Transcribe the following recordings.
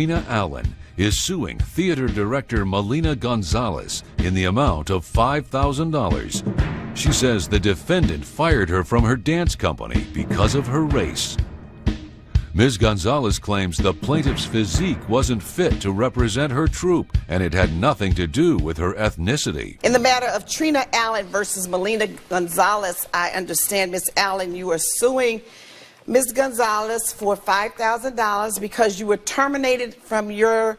Trina Allen is suing theater director Melina Gonzalez in the amount of $5,000. She says the defendant fired her from her dance company because of her race. Ms. Gonzalez claims the plaintiff's physique wasn't fit to represent her troupe, and it had nothing to do with her ethnicity. In the matter of Trina Allen versus Melina Gonzalez, I understand, Ms. Allen, you are suing Ms. Gonzalez for $5,000 because you were terminated from your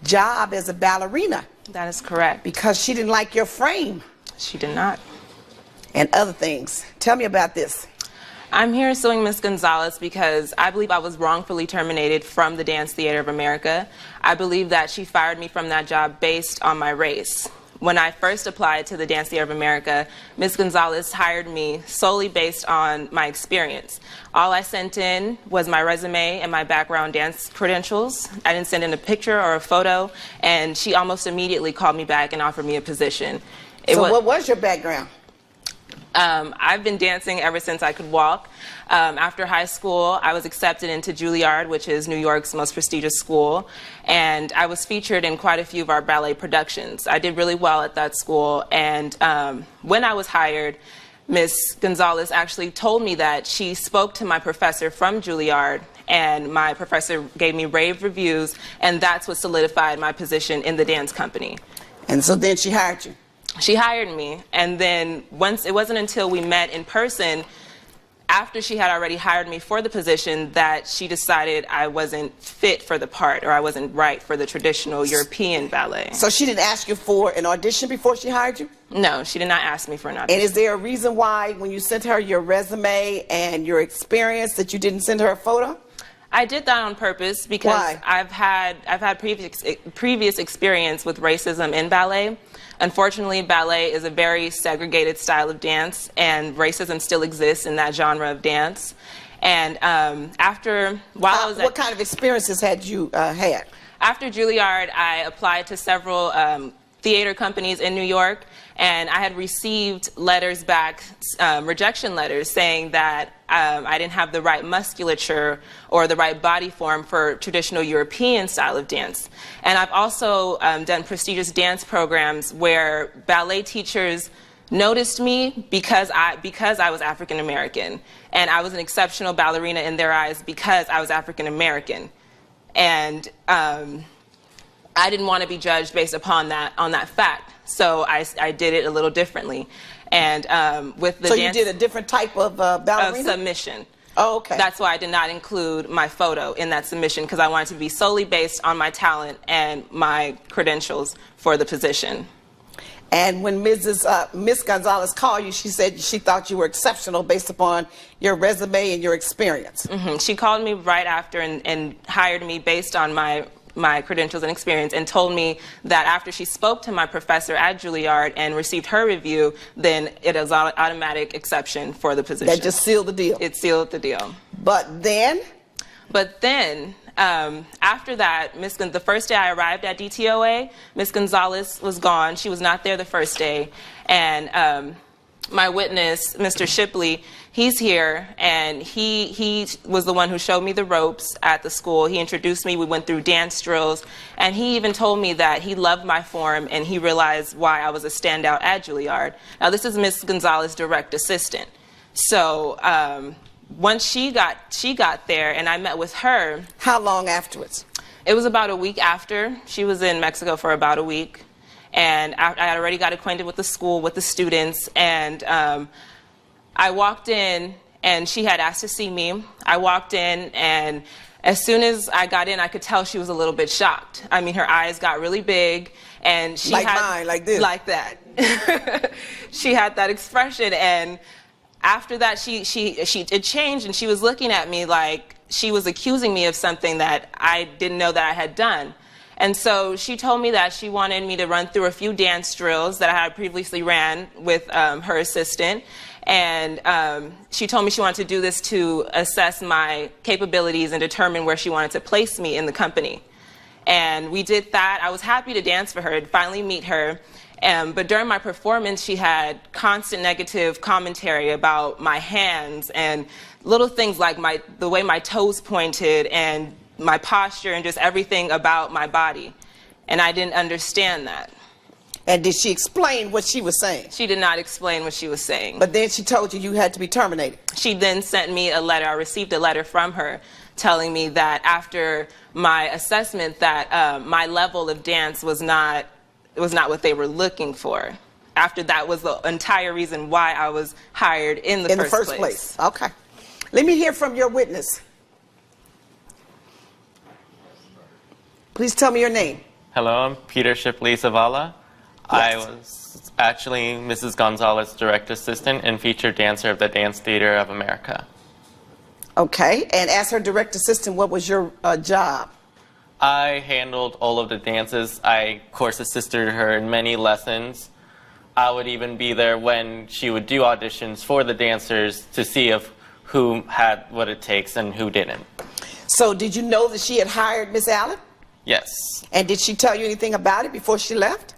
job as a ballerina. That is correct. Because she didn't like your frame. She did not. And other things. Tell me about this. I'm here suing Ms. Gonzalez because I believe I was wrongfully terminated from the Dance Theater of America. I believe that she fired me from that job based on my race. When I first applied to the Dance Theater of America, Ms. Gonzalez hired me solely based on my experience. All I sent in was my resume and my background dance credentials. I didn't send in a picture or a photo, and she almost immediately called me back and offered me a position. What was your background? I've been dancing ever since I could walk. After high school, I was accepted into Juilliard, which is New York's most prestigious school, and I was featured in quite a few of our ballet productions. I did really well at that school, and when I was hired, Ms. Gonzalez actually told me that she spoke to my professor from Juilliard, and my professor gave me rave reviews, and that's what solidified my position in the dance company. And so then she hired you? She hired me, and then it wasn't until we met in person, after she had already hired me for the position, that she decided I wasn't fit for the part, or I wasn't right for the traditional European ballet. So she didn't ask you for an audition before she hired you? No, she did not ask me for an audition. And is there a reason why, when you sent her your resume and your experience, that you didn't send her a photo? I did that on purpose because Why? I've had previous experience with racism in ballet. Unfortunately, ballet is a very segregated style of dance, and racism still exists in that genre of dance. And what kind of experiences had you had? After Juilliard, I applied to several theater companies in New York, and I had received letters back, rejection letters, saying that I didn't have the right musculature or the right body form for traditional European style of dance. And I've also done prestigious dance programs where ballet teachers noticed me because I was African American, and I was an exceptional ballerina in their eyes because I was African American. And I didn't want to be judged based upon that fact, so I did it a little differently. And with the so dance, you did a different type of ballerina? Of submission. Oh, okay. That's why I did not include my photo in that submission, because I wanted to be solely based on my talent and my credentials for the position. And when Ms. Gonzalez called you, she said she thought you were exceptional based upon your resume and your experience. Mm-hmm. She called me right after and hired me based on my credentials and experience, and told me that after she spoke to my professor at Juilliard and received her review, then it is automatic exception for the position. That just sealed the deal. It sealed the deal. But then? But then, after that, the first day I arrived at DTOA, Ms. Gonzalez was gone. She was not there the first day. And my witness, Mr. Shipley, he's here, and he was the one who showed me the ropes at the school. He introduced me. We went through dance drills, and he even told me that he loved my form, and he realized why I was a standout at Juilliard. Now, this is Ms. Gonzalez's direct assistant. So once she got there, and I met with her. How long afterwards? It was about a week after. She was in Mexico for about a week. And I had already got acquainted with the school, with the students, and I walked in, and she had asked to see me. I walked in, and as soon as I got in, I could tell she was a little bit shocked. I mean, her eyes got really big, and she like had... mine, like this? Like that. She had that expression, and after that, it changed, and she was looking at me like she was accusing me of something that I didn't know that I had done. And so she told me that she wanted me to run through a few dance drills that I had previously ran with her assistant. And she told me she wanted to do this to assess my capabilities and determine where she wanted to place me in the company. And we did that. I was happy to dance for her and finally meet her. But during my performance, she had constant negative commentary about my hands and little things like the way my toes pointed and my posture and just everything about my body. And I didn't understand that. And did she explain what she was saying? She did not explain what she was saying. But then she told you you had to be terminated. She then sent me a letter. I received a letter from her telling me that after my assessment that my level of dance was not what they were looking for. After that was the entire reason why I was hired in the first place. Okay. Let me hear from your witness. Please tell me your name. Hello, I'm Peter Shipley Zavala. I was actually Mrs. Gonzalez's direct assistant and featured dancer of the Dance Theater of America. Okay, and as her direct assistant, what was your job? I handled all of the dances. I, of course, assisted her in many lessons. I would even be there when she would do auditions for the dancers to see if who had what it takes and who didn't. So did you know that she had hired Miss Allen? Yes. And did she tell you anything about it before she left?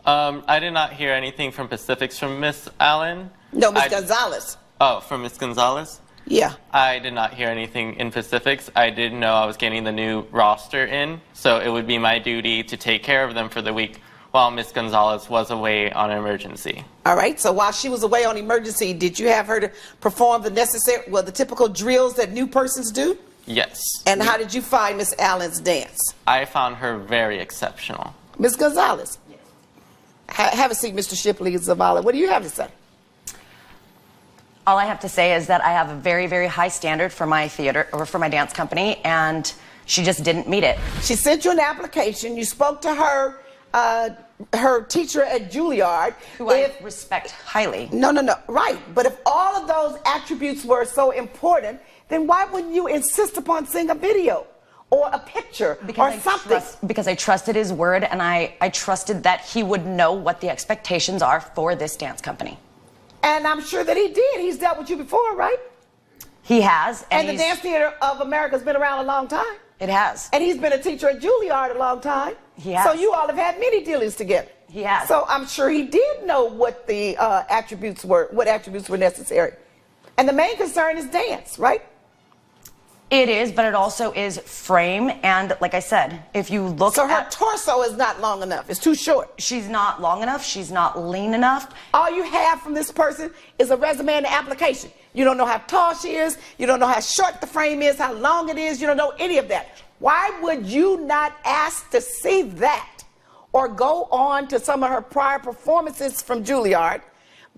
I did not hear anything from specifics from Miss Allen. No, Miss Gonzalez. Oh, from Miss Gonzalez? Yeah. I did not hear anything in specifics. I did know I was getting the new roster in, so it would be my duty to take care of them for the week while Miss Gonzalez was away on an emergency. All right, so while she was away on emergency, did you have her to perform the typical drills that new persons do? Yes. And how did you find Miss Allen's dance? I found her very exceptional. Miss Gonzalez? Yes. Have a seat, Mr. Shipley Zavala. What do you have to say? All I have to say is that I have a very, very high standard for my theater or for my dance company, and she just didn't meet it. She sent you an application. You spoke to her teacher at Juilliard. Who I respect highly. No. Right. But if all of those attributes were so important, then why wouldn't you insist upon seeing a video or a picture or something? Because I trusted his word, and I trusted that he would know what the expectations are for this dance company. And I'm sure that he did. He's dealt with you before, right? He has. And the Dance Theater of America has been around a long time. It has. And he's been a teacher at Juilliard a long time. He has. So you all have had many dealings together. He has. So I'm sure he did know what the attributes were necessary. And the main concern is dance, right? It is, but it also is frame, and like I said, if you look So her torso is not long enough. It's too short. She's not long enough. She's not lean enough. All you have from this person is a resume and an application. You don't know how tall she is. You don't know how short the frame is, how long it is. You don't know any of that. Why would you not ask to see that or go on to some of her prior performances from Juilliard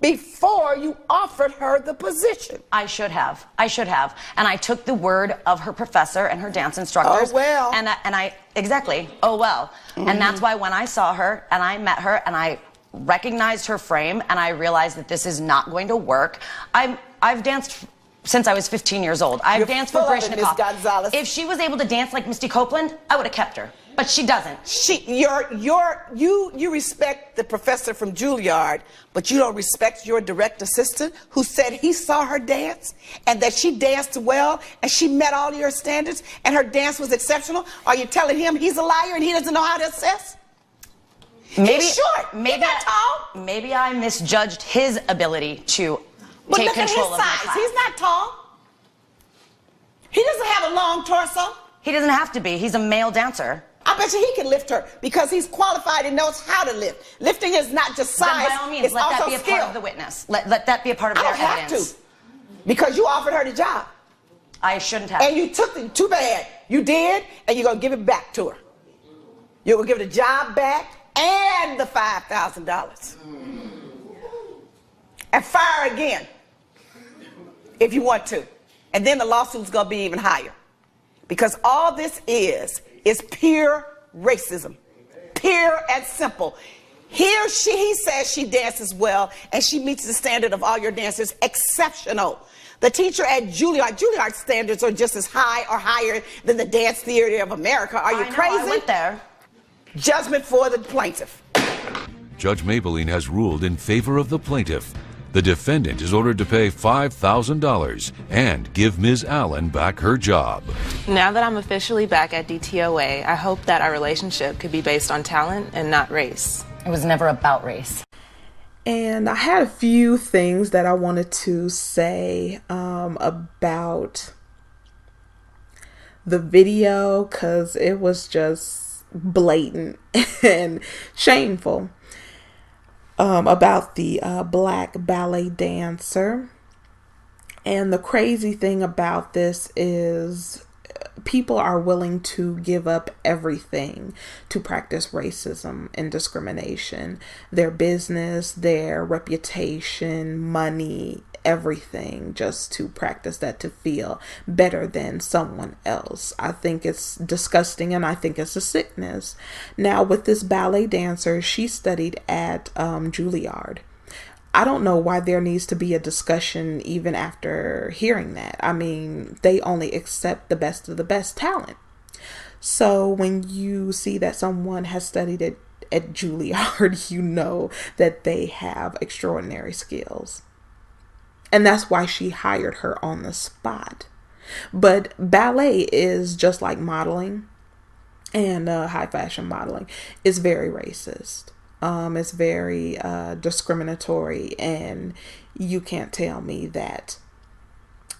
before you offered her the position? I should have. And I took the word of her professor and her dance instructors. Oh, well. And I exactly. Oh, well. Mm-hmm. And that's why when I saw her and I met her and I recognized her frame and I realized that this is not going to work. I've danced since I was 15 years old. I've danced for Baryshnikov. If she was able to dance like Misty Copeland, I would have kept her. But she doesn't. You respect the professor from Juilliard, but you don't respect your direct assistant who said he saw her dance and that she danced well and she met all your standards and her dance was exceptional. Are you telling him he's a liar and he doesn't know how to assess? He's short. He's not tall. Maybe I misjudged his ability to take control of my class. He's not tall. He doesn't have a long torso. He doesn't have to be. He's a male dancer. I bet you he can lift her because he's qualified and knows how to lift. Lifting is not just size, then by all means, it's let also that be a skill. part of the witness. Let that be a part of their evidence. I don't have to, because you offered her the job. I shouldn't have. And you took it. Too bad. You did, and you're going to give it back to her. You're going to give her the job back and the $5,000. And fire her again if you want to. And then the lawsuit's going to be even higher. Because all this is pure racism. Pure and simple. He says she dances well and she meets the standard of all your dancers. Exceptional. The teacher at Juilliard standards are just as high or higher than the Dance Theater of America. Are you crazy? I went there. Judgment for the plaintiff. Judge Maybelline has ruled in favor of the plaintiff. The defendant is ordered to pay $5,000 and give Ms. Allen back her job. Now that I'm officially back at DTOA, I hope that our relationship could be based on talent and not race. It was never about race. And I had a few things that I wanted to say about the video because it was just blatant and shameful, about the black ballet dancer. And the crazy thing about this is people are willing to give up everything to practice racism and discrimination. Their business, their reputation, money, everything, just to practice that, to feel better than someone else. I think it's disgusting, and I think it's a sickness. Now, with this ballet dancer, she studied at Juilliard. I don't know why there needs to be a discussion even after hearing that. I mean, they only accept the best of the best talent. So when you see that someone has studied at Juilliard, you know that they have extraordinary skills. And that's why she hired her on the spot. But ballet is just like modeling, and high fashion modeling is very racist. It's very discriminatory, and you can't tell me that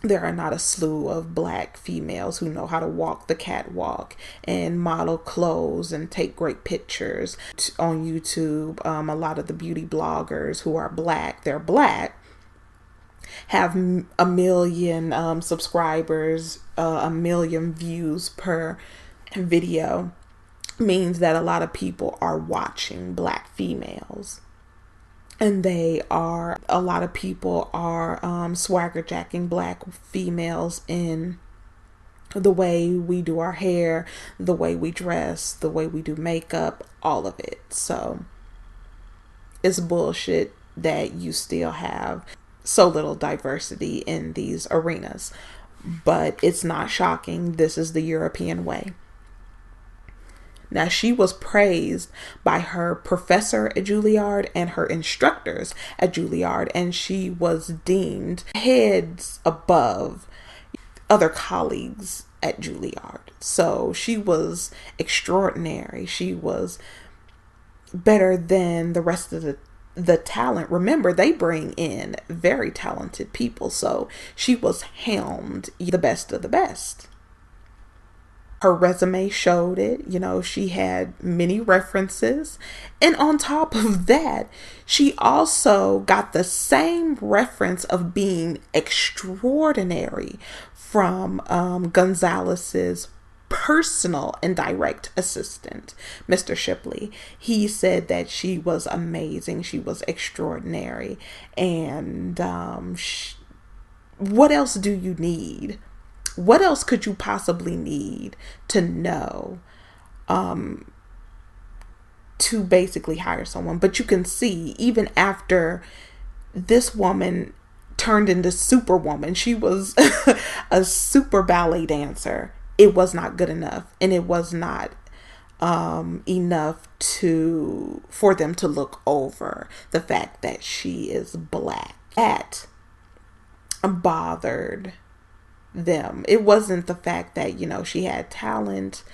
there are not a slew of black females who know how to walk the catwalk and model clothes and take great pictures on YouTube. A lot of the beauty bloggers who are black, they're black, have a million subscribers, a million views per video. Means that a lot of people are watching black females, and a lot of people are swagger jacking black females in the way we do our hair, the way we dress, the way we do makeup, all of it. So it's bullshit that you still have so little diversity in these arenas, but it's not shocking. This is the European way. Now, she was praised by her professor at Juilliard and her instructors at Juilliard, and she was deemed heads above other colleagues at Juilliard. So she was extraordinary. She was better than the rest of the talent. Remember, they bring in very talented people, so she was helmed the best of the best. Her resume showed it. You know, she had many references. And on top of that, she also got the same reference of being extraordinary from Gonzalez's personal and direct assistant, Mr. Shipley. He said that she was amazing. She was extraordinary. And what else do you need? What else could you possibly need to know to basically hire someone? But you can see, even after this woman turned into Superwoman, she was a super ballet dancer. It was not good enough, and it was not enough for them to look over the fact that she is black. That bothered them. It wasn't the fact that, you know, she had talent.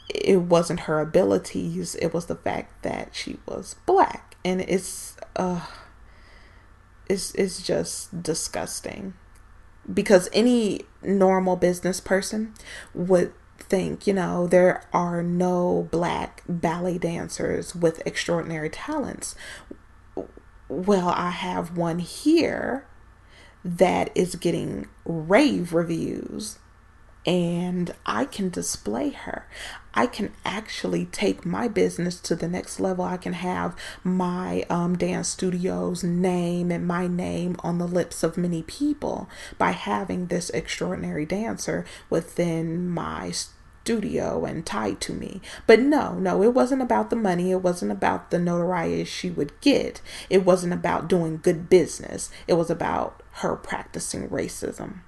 It wasn't her abilities. It was the fact that she was black. And it's just disgusting, because any normal business person would think, you know, there are no black ballet dancers with extraordinary talents. Well, I have one here that is getting rave reviews, and I can display her. I can actually take my business to the next level. I can have my dance studio's name and my name on the lips of many people by having this extraordinary dancer within my studio and tied to me. But no, it wasn't about the money. It wasn't about the notoriety she would get. It wasn't about doing good business. It was about her practicing racism.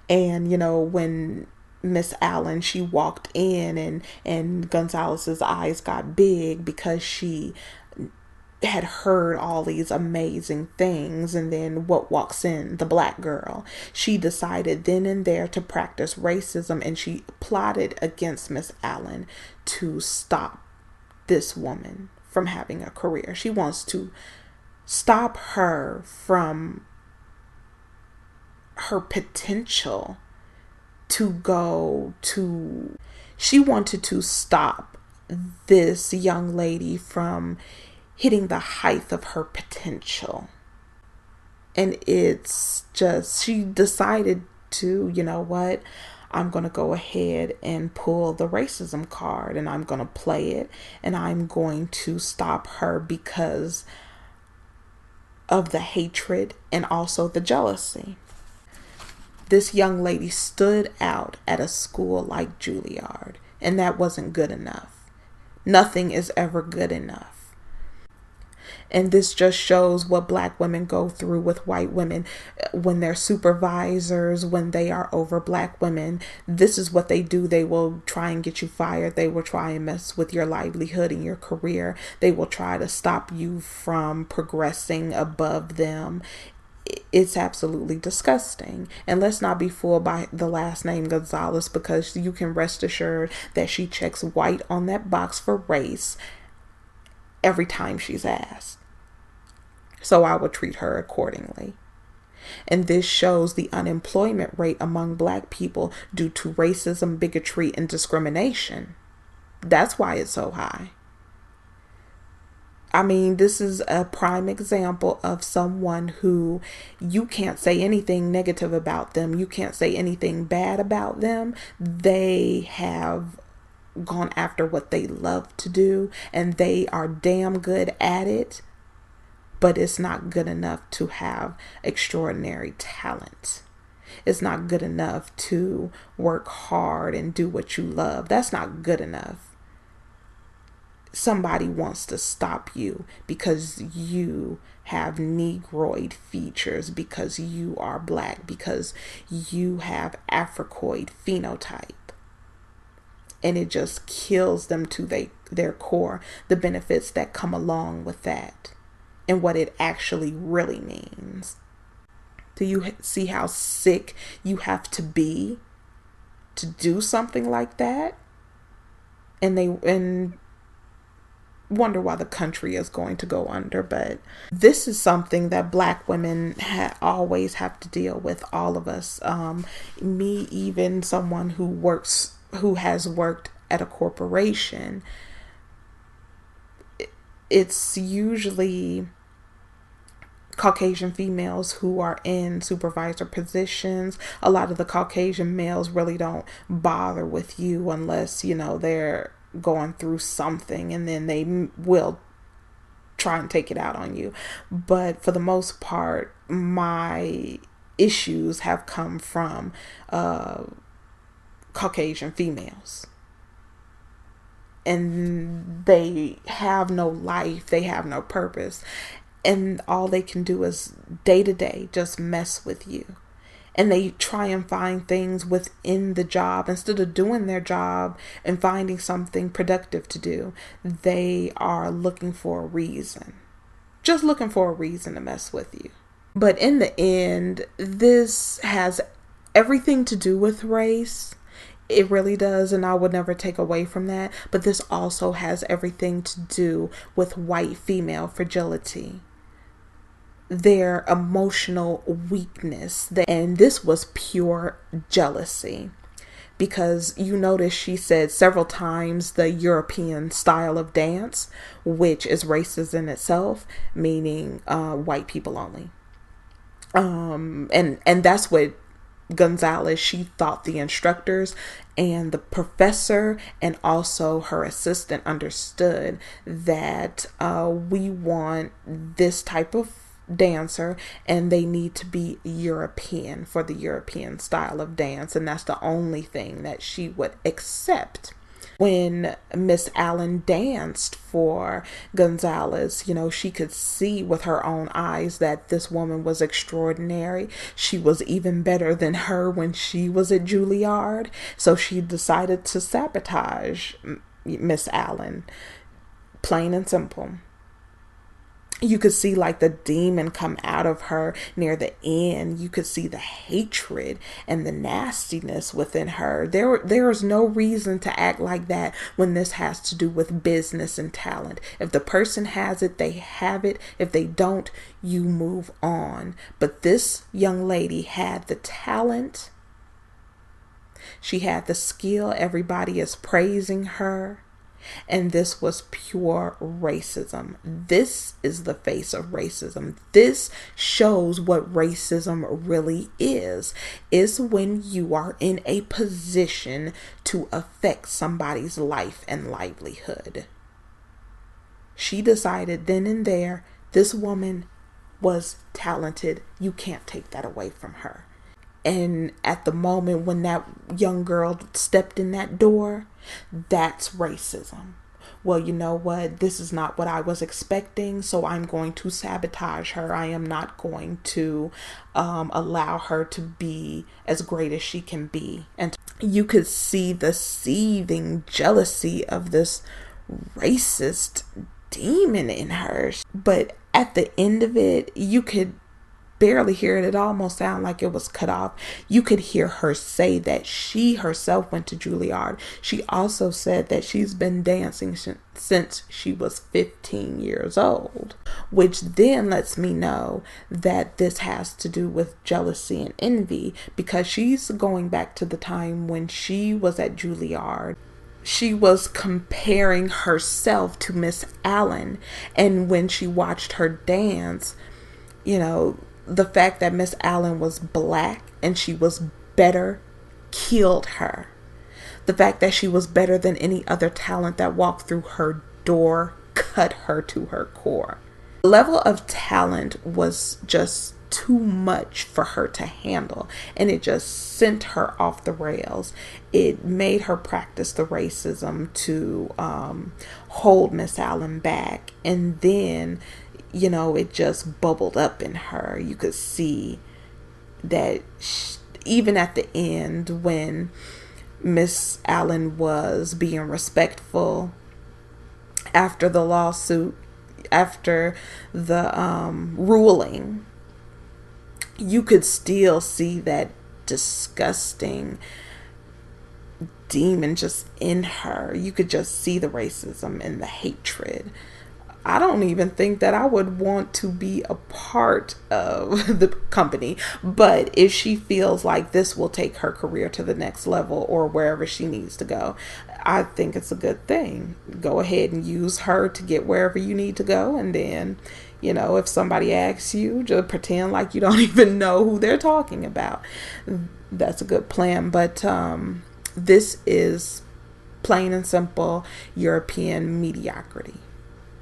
And, you know, when Miss Allen, she walked in, and Gonzalez's eyes got big because she had heard all these amazing things. And then what walks in? The black girl. She decided then and there to practice racism, and she plotted against Miss Allen to stop this woman from having a career. She wants to stop her from her potential she wanted to stop this young lady from hitting the height of her potential. And it's just, she decided to, you know what, I'm going to go ahead and pull the racism card, and I'm going to play it, and I'm going to stop her because of the hatred and also the jealousy. This young lady stood out at a school like Juilliard, and that wasn't good enough. Nothing is ever good enough. And this just shows what black women go through with white women when they're supervisors, when they are over black women. This is what they do. They will try and get you fired. They will try and mess with your livelihood and your career. They will try to stop you from progressing above them. It's absolutely disgusting. And let's not be fooled by the last name Gonzalez, because you can rest assured that she checks white on that box for race every time she's asked. So I will treat her accordingly. And this shows the unemployment rate among black people due to racism, bigotry, and discrimination. That's why it's so high. I mean, this is a prime example of someone who you can't say anything negative about them. You can't say anything bad about them. They have gone after what they love to do, and they are damn good at it. But it's not good enough to have extraordinary talent. It's not good enough to work hard and do what you love. That's not good enough. Somebody wants to stop you because you have Negroid features, because you are black, because you have Africoid phenotype. And it just kills them to their core, the benefits that come along with that. And what it actually really means. Do you see how sick you have to be to do something like that? And wonder why the country is going to go under. But this is something that black women always have to deal with, all of us. Me, even someone who has worked at a corporation. It's usually Caucasian females who are in supervisor positions. A lot of the Caucasian males really don't bother with you unless, they're going through something, and then they will try and take it out on you. But for the most part, my issues have come from Caucasian females. And they have no life. They have no purpose. And all they can do is day to day just mess with you. And they try and find things within the job instead of doing their job and finding something productive to do. They are looking for a reason. Just looking for a reason to mess with you. But in the end, this has everything to do with race. It really does, and I would never take away from that. But this also has everything to do with white female fragility, their emotional weakness. And this was pure jealousy, because you notice she said several times the European style of dance, which is racist in itself, meaning white people only. And that's what Gonzalez, she thought the instructors and the professor and also her assistant understood that we want this type of dancer and they need to be European for the European style of dance. And that's the only thing that she would accept. When Miss Allen danced for Gonzalez, she could see with her own eyes that this woman was extraordinary. She was even better than her when she was at Juilliard. So she decided to sabotage Miss Allen, plain and simple. You could see like the demon come out of her near the end. You could see the hatred and the nastiness within her. There is no reason to act like that when this has to do with business and talent. If the person has it, they have it. If they don't, you move on. But this young lady had the talent. She had the skill. Everybody is praising her. And this was pure racism. This is the face of racism. This shows what racism really is. It's when you are in a position to affect somebody's life and livelihood. She decided then and there, this woman was talented. You can't take that away from her. And at the moment when that young girl stepped in that door, that's racism. Well, you know what? This is not what I was expecting, so I'm going to sabotage her. I am not going to allow her to be as great as she can be. And you could see the seething jealousy of this racist demon in her. But at the end of it, you could barely hear it. It almost sounded like it was cut off. You could hear her say that she herself went to Juilliard. She also said that she's been dancing since she was 15 years old, which then lets me know that this has to do with jealousy and envy, because she's going back to the time when she was at Juilliard. She was comparing herself to Miss Allen, and when she watched her dance, you know, the fact that Miss Allen was black and she was better killed her. The fact that she was better than any other talent that walked through her door cut her to her core. The level of talent was just too much for her to handle, and it just sent her off the rails. It made her practice the racism to hold Miss Allen back, and then you know, it just bubbled up in her. You could see that even at the end, when Miss Allen was being respectful after the lawsuit, after the ruling, you could still see that disgusting demon just in her. You could just see the racism and the hatred. I don't even think that I would want to be a part of the company, but if she feels like this will take her career to the next level or wherever she needs to go, I think it's a good thing. Go ahead and use her to get wherever you need to go, and then, you know, if somebody asks you, just pretend like you don't even know who they're talking about. That's a good plan, but this is plain and simple European mediocrity.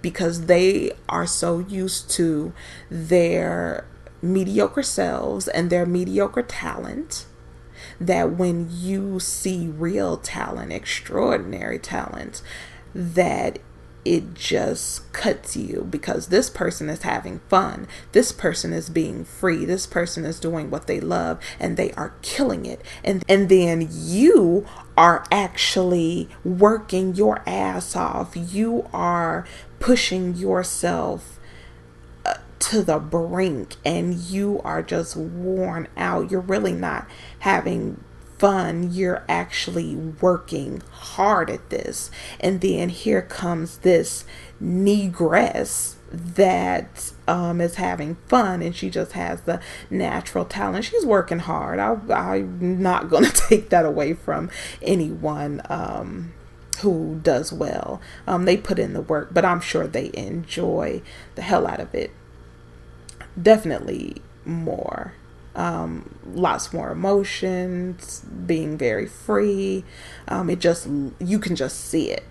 Because they are so used to their mediocre selves and their mediocre talent, that when you see real talent, extraordinary talent, that it just cuts you, because this person is having fun. This person is being free. This person is doing what they love, and they are killing it. And then you are actually working your ass off. You are pushing yourself to the brink, and you are just worn out. You're really not having fun. You're actually working hard at this. And then here comes this negress that is having fun, and she just has the natural talent. She's working hard. I'm not going to take that away from anyone who does well. They put in the work, but I'm sure they enjoy the hell out of it. Definitely more. Lots more emotions, being very free. You can just see it.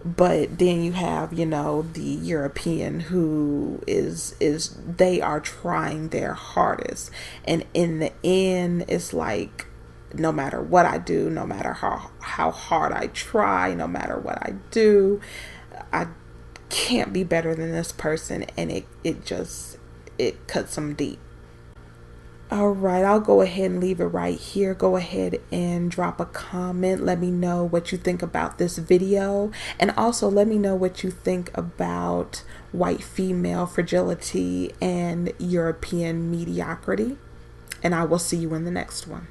But then you have, you know, the European who they are trying their hardest, and in the end, it's like, no matter what I do, no matter how hard I try, no matter what I do, I can't be better than this person, and it cuts them deep. All right, I'll go ahead and leave it right here. Go ahead and drop a comment. Let me know what you think about this video. And also let me know what you think about white female fragility and European mediocrity. And I will see you in the next one.